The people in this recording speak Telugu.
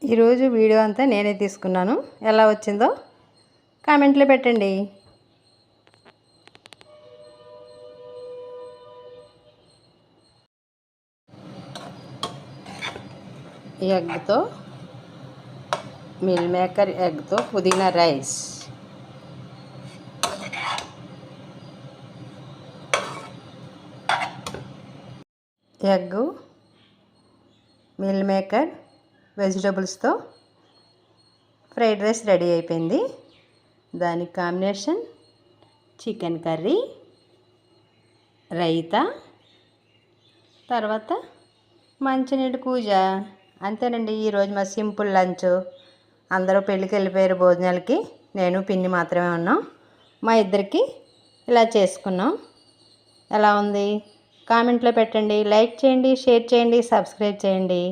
ఈరోజు వీడియో అంతా నేనే తీసుకున్నాను. ఎలా వచ్చిందో కామెంట్లో పెట్టండి. ఈ ఎగ్తో మిల్ మేకర్ ఎగ్తో పుదీనా రైస్. ఎగ్ మిల్ మేకర్ వెజిటబుల్స్తో ఫ్రైడ్ రైస్ రెడీ అయిపోయింది. దానికి కాంబినేషన్ చికెన్ కర్రీ, రైతా, తర్వాత మంచినీటి కూజ. అంతేనండి ఈరోజు మా సింపుల్ లంచ్. అందరూ పెళ్ళికి వెళ్ళిపోయారు భోజనాలకి, నేను పిన్ని మాత్రమే ఉన్నాం. మా ఇద్దరికి ఇలా చేసుకున్నాం. ఎలా ఉంది కామెంట్లో పెట్టండి. లైక్ చేయండి, షేర్ చేయండి, సబ్స్క్రైబ్ చేయండి.